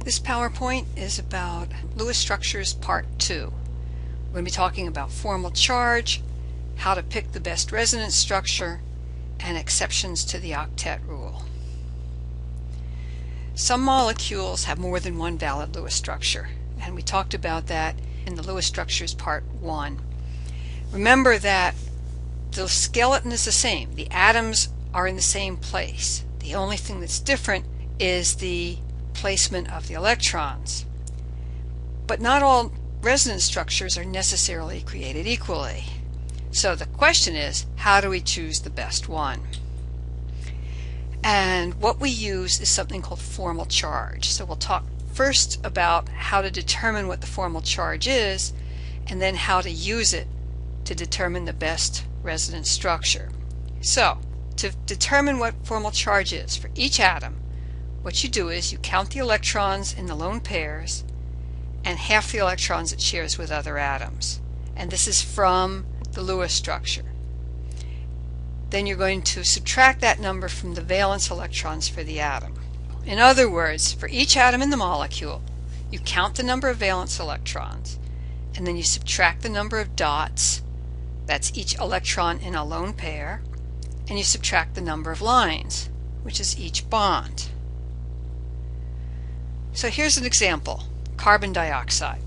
This PowerPoint is about Lewis structures part 2. We're going to be talking about formal charge, how to pick the best resonance structure, and exceptions to the octet rule. Some molecules have more than one valid Lewis structure, and we talked about that in the Lewis structures part 1. Remember that the skeleton is the same. The atoms are in the same place. The only thing that's different is the placement of the electrons. But not all resonance structures are necessarily created equally. So the question is, how do we choose the best one? And what we use is something called formal charge. So we'll talk first about how to determine what the formal charge is, and then how to use it to determine the best resonance structure. So to determine what formal charge is for each atom, what you do is you count the electrons in the lone pairs and half the electrons it shares with other atoms. And this is from the Lewis structure. Then you're going to subtract that number from the valence electrons for the atom. In other words, for each atom in the molecule, you count the number of valence electrons, and then you subtract the number of dots, that's each electron in a lone pair, and you subtract the number of lines, which is each bond. So here's an example, carbon dioxide.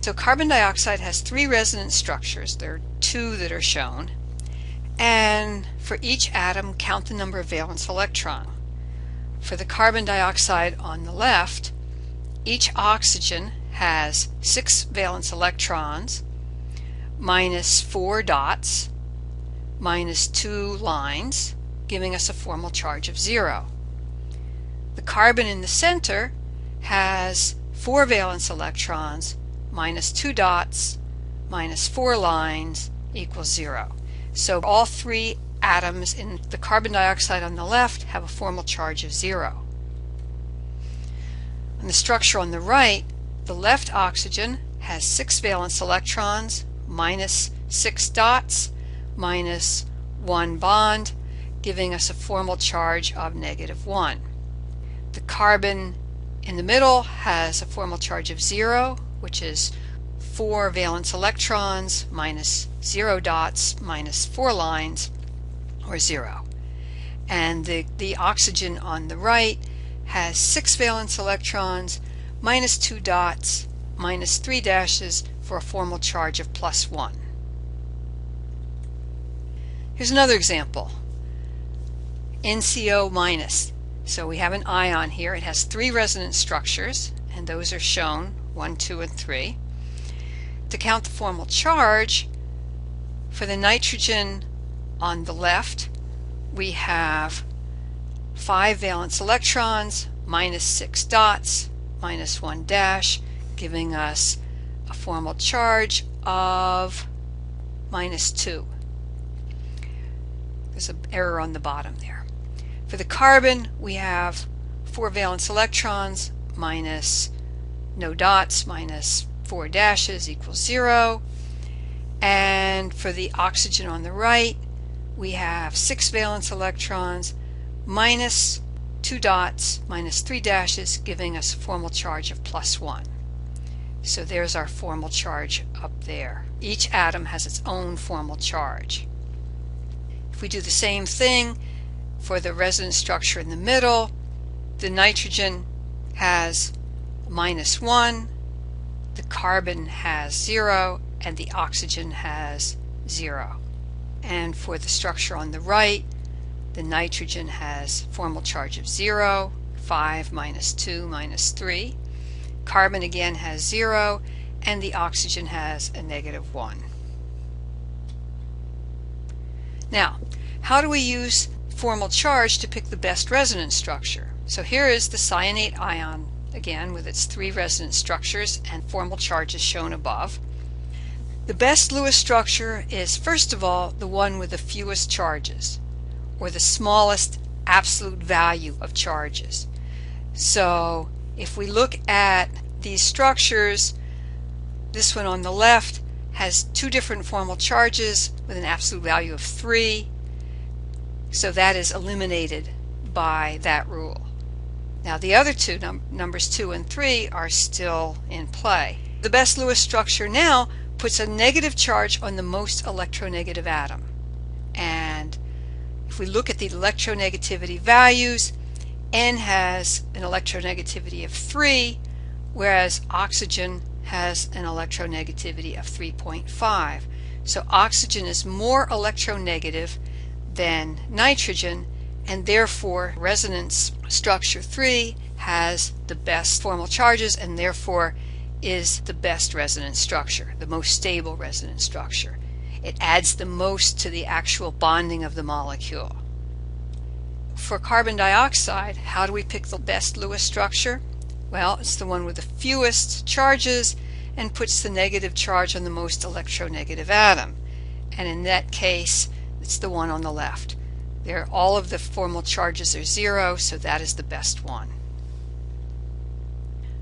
So carbon dioxide has 3 resonance structures. There are 2 that are shown. And for each atom, count the number of valence electron. For the carbon dioxide on the left, each oxygen has 6 valence electrons, minus 4 dots, minus 2 lines, giving us a formal charge of 0. The carbon in the center has 4 valence electrons, minus 2 dots, minus 4 lines, equals 0. So all 3 atoms in the carbon dioxide on the left have a formal charge of 0. On the structure on the right, the left oxygen has 6 valence electrons, minus 6 dots, minus 1 bond, giving us a formal charge of -1. The carbon in the middle has a formal charge of 0, which is 4 valence electrons minus 0 dots minus 4 lines, or 0. And the oxygen on the right has 6 valence electrons minus 2 dots minus 3 dashes for a formal charge of +1. Here's another example. NCO-. So we have an ion here. It has 3 resonance structures, and those are shown, 1, 2, and 3. To count the formal charge, for the nitrogen on the left, we have 5 valence electrons, minus 6 dots, minus 1 dash, giving us a formal charge of -2. There's an error on the bottom there. For the carbon, we have 4 valence electrons, minus no dots, minus 4 dashes equals 0. And for the oxygen on the right, we have 6 valence electrons, minus 2 dots, minus 3 dashes, giving us a formal charge of +1. So there's our formal charge up there. Each atom has its own formal charge. If we do the same thing for the resonance structure in the middle, the nitrogen has -1, the carbon has 0, and the oxygen has 0. And for the structure on the right, the nitrogen has formal charge of 0, 5 minus 2 minus 3. Carbon again has 0, and the oxygen has a -1. Now, how do we use formal charge to pick the best resonance structure? So here is the cyanate ion again with its 3 resonance structures and formal charges shown above. The best Lewis structure is, first of all, the one with the fewest charges, or the smallest absolute value of charges. So if we look at these structures, this one on the left has 2 different formal charges with an absolute value of 3. So that is eliminated by that rule. Now the other two, numbers 2 and 3, are still in play. The best Lewis structure now puts a negative charge on the most electronegative atom. And if we look at the electronegativity values, N has an electronegativity of 3, whereas oxygen has an electronegativity of 3.5. So oxygen is more electronegative than nitrogen, and therefore resonance structure 3 has the best formal charges and therefore is the best resonance structure, the most stable resonance structure. It adds the most to the actual bonding of the molecule. For carbon dioxide, how do we pick the best Lewis structure? Well, it's the one with the fewest charges and puts the negative charge on the most electronegative atom. And in that case, it's the one on the left. There, all of the formal charges are 0, so that is the best one.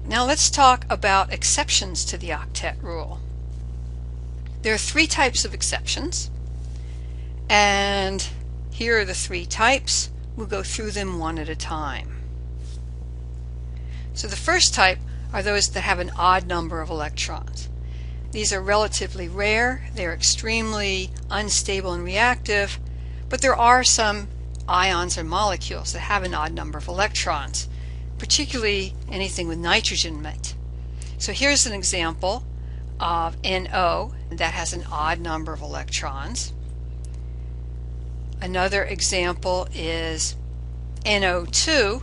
Now let's talk about exceptions to the octet rule. There are 3 types of exceptions, and here are the 3 types. We'll go through them one at a time. So the first type are those that have an odd number of electrons. These are relatively rare, they're extremely unstable and reactive, but there are some ions or molecules that have an odd number of electrons, particularly anything with nitrogen in it. So here's an example of NO that has an odd number of electrons. Another example is NO2.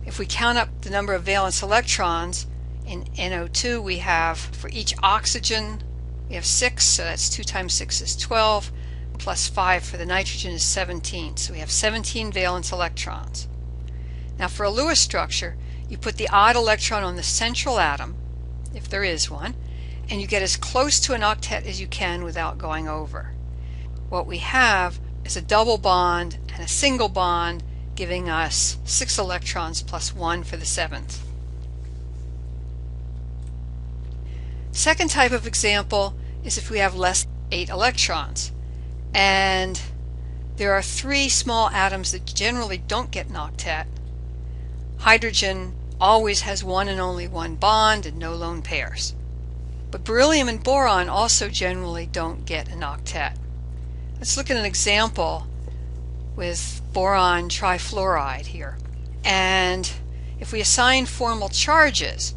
If we count up the number of valence electrons in NO2, we have, for each oxygen, we have 6, so that's 2 times 6 is 12, plus 5 for the nitrogen is 17. So we have 17 valence electrons. Now for a Lewis structure, you put the odd electron on the central atom, if there is one, and you get as close to an octet as you can without going over. What we have is a double bond and a single bond, giving us 6 electrons plus 1 for the 7th. Second type of example is if we have less than 8 electrons. And there are 3 small atoms that generally don't get an octet. Hydrogen always has one and only one bond and no lone pairs. But beryllium and boron also generally don't get an octet. Let's look at an example with boron trifluoride here. And if we assign formal charges,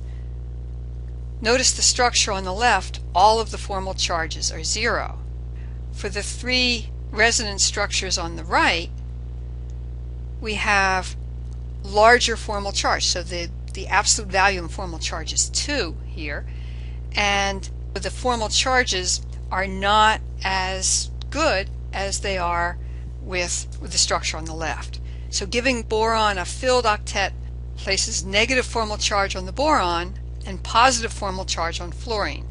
notice the structure on the left, all of the formal charges are 0. For the 3 resonance structures on the right, we have larger formal charge. So the absolute value in formal charge is 2 here, and the formal charges are not as good as they are with the structure on the left. So giving boron a filled octet places negative formal charge on the boron and positive formal charge on fluorine.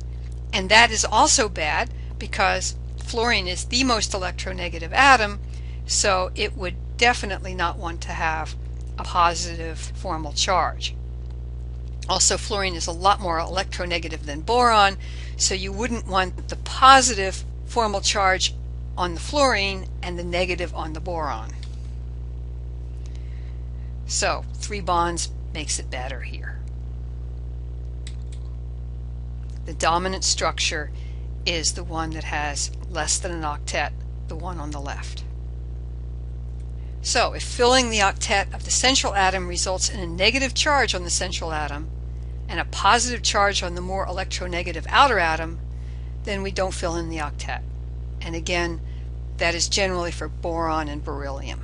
And that is also bad because fluorine is the most electronegative atom, so it would definitely not want to have a positive formal charge. Also, fluorine is a lot more electronegative than boron, so you wouldn't want the positive formal charge on the fluorine and the negative on the boron. So 3 bonds makes it better here. The dominant structure is the one that has less than an octet, the one on the left. So if filling the octet of the central atom results in a negative charge on the central atom and a positive charge on the more electronegative outer atom, then we don't fill in the octet. And again, that is generally for boron and beryllium.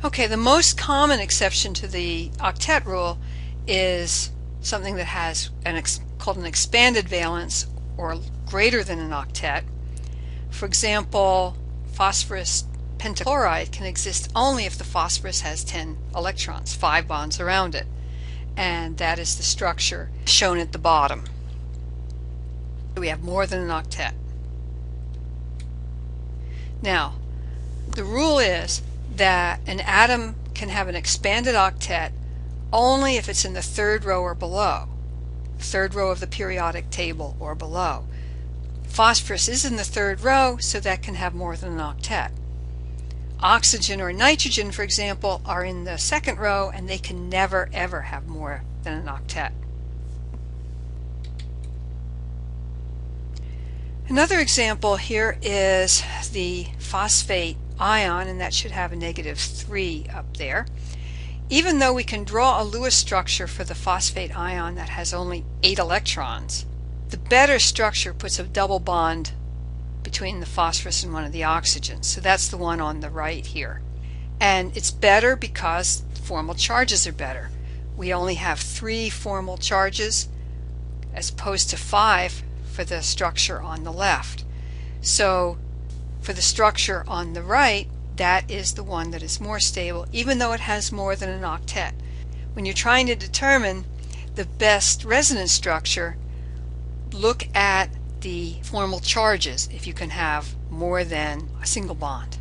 Okay, the most common exception to the octet rule is something that has called an expanded valence or greater than an octet. For example, phosphorus pentachloride can exist only if the phosphorus has 10 electrons, 5 bonds around it. And that is the structure shown at the bottom. We have more than an octet. Now, the rule is that an atom can have an expanded octet only if it's in the 3rd row or below, 3rd row of the periodic table or below. Phosphorus is in the 3rd row, so that can have more than an octet. Oxygen or nitrogen, for example, are in the second row, and they can never ever have more than an octet. Another example here is the phosphate ion, and that should have a -3 up there. Even though we can draw a Lewis structure for the phosphate ion that has only 8 electrons, the better structure puts a double bond between the phosphorus and one of the oxygens. So that's the one on the right here. And it's better because formal charges are better. We only have 3 formal charges as opposed to 5 for the structure on the left. So for the structure on the right, that is the one that is more stable, even though it has more than an octet. When you're trying to determine the best resonance structure, look at the formal charges if you can have more than a single bond.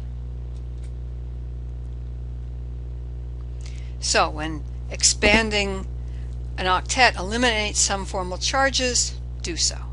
So when expanding an octet eliminates some formal charges, do so.